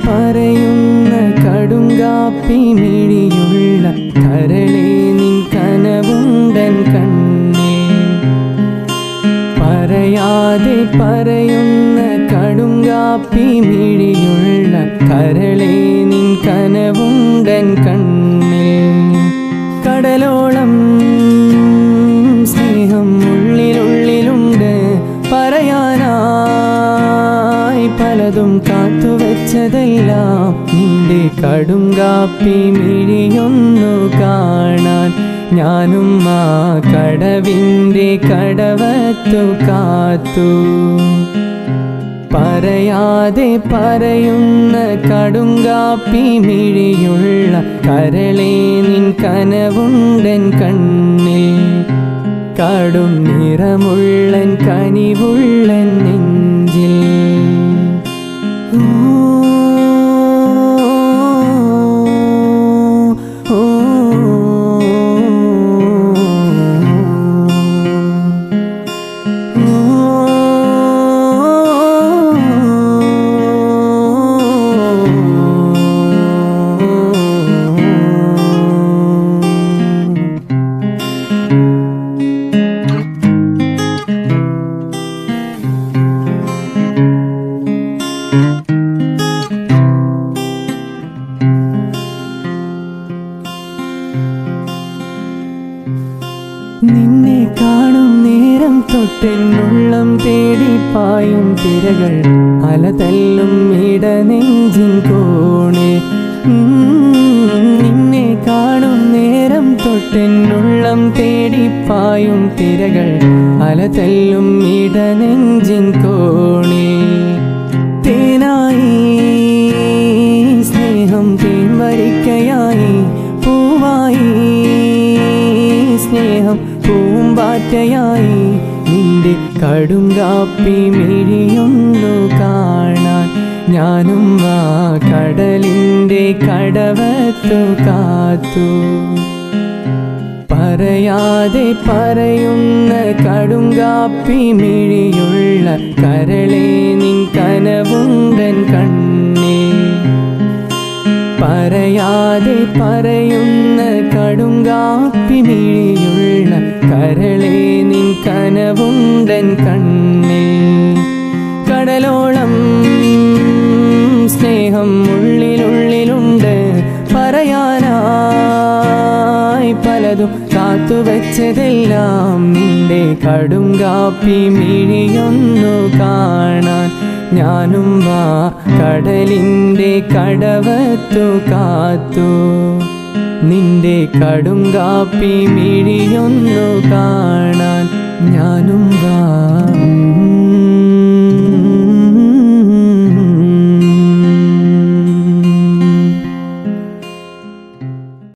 പറയുന്ന കടുങ്കാപ്പി മിഴിയുള്ള കരളേ നിൻ കനവുണ്ടൻ കണ്ണിൽ. പറയാതെ പറയുന്ന കടുങ്കാപ്പി മിഴിയുള്ള കരളേ നിൻ കനവുണ്ടൻ കണ്ണിൽ. കടലോളം സ്നേഹം ഉള്ളിലുള്ളിലുണ്ട്, പറയാനായി പലതും കാത്തുവെച്ചതെല്ലാം നിന്റെ കടുങ്കാപ്പി മിഴിയൊന്നു കാണാൻ ഞാനും ആ കടവിൻ്റെ കടവത്തു കാത്തു. പറയാതെ പറയുന്ന കടുങ്കാപ്പി മിഴിയുള്ള കരളേ നിൻ കനവുണ്ടൻ കണ്ണിൽ. കടും നിറമുള്ളൻ കനിവുള്ളൻ നെഞ്ചിൽ. നിന്നെ കാണും നേരം തൊട്ടെന്നുള്ളം തേടി പായും തിരകൾ അലതല്ലും ഇടനെഞ്ചിൻ കോണിൽ. നിന്നെ കാണും നേരം തൊട്ടെന്നുള്ളം തേടി പായും തിരകൾ അലതല്ലും ഇടനെഞ്ചിൻ കോണിൽ. തേനായി സ്നേഹം തേൻവരിക്കയായി, പൂവായി സ്നേഹം പൂമ്പാറ്റയായി നിന്റെ കടുങ്കാപ്പി മിഴിയൊന്നു കാണാൻ ഞാനും ആ കടലിൻ്റെ കടവത്തു കാത്തു. പറയാതെ പറയുന്ന കടുങ്കാപ്പി മിഴിയുള്ള കരളേ നിൻ കനവുണ്ടൻ കണ്ണിൽ. പറയാതെ പറയുന്ന കടുങ്കാപ്പി മിഴിയുള്ള കരളേ നിൻ കനവുണ്ടൻ കണ്ണിൽ. കടലോളം സ്നേഹം ഉള്ളിലുള്ളിലുണ്ട്, പറയാനായി പലതും കാത്തുവെച്ചതെല്ലാം നിന്റെ കടുങ്കാപ്പി മിഴിയൊന്നു കാണാൻ ഞാനും ആ കടലിൻ്റെ കടവത്തു കാത്തു. നിന്റെ കടുങ്കാപ്പി മിഴിയൊന്നു കാണാൻ ഞാനും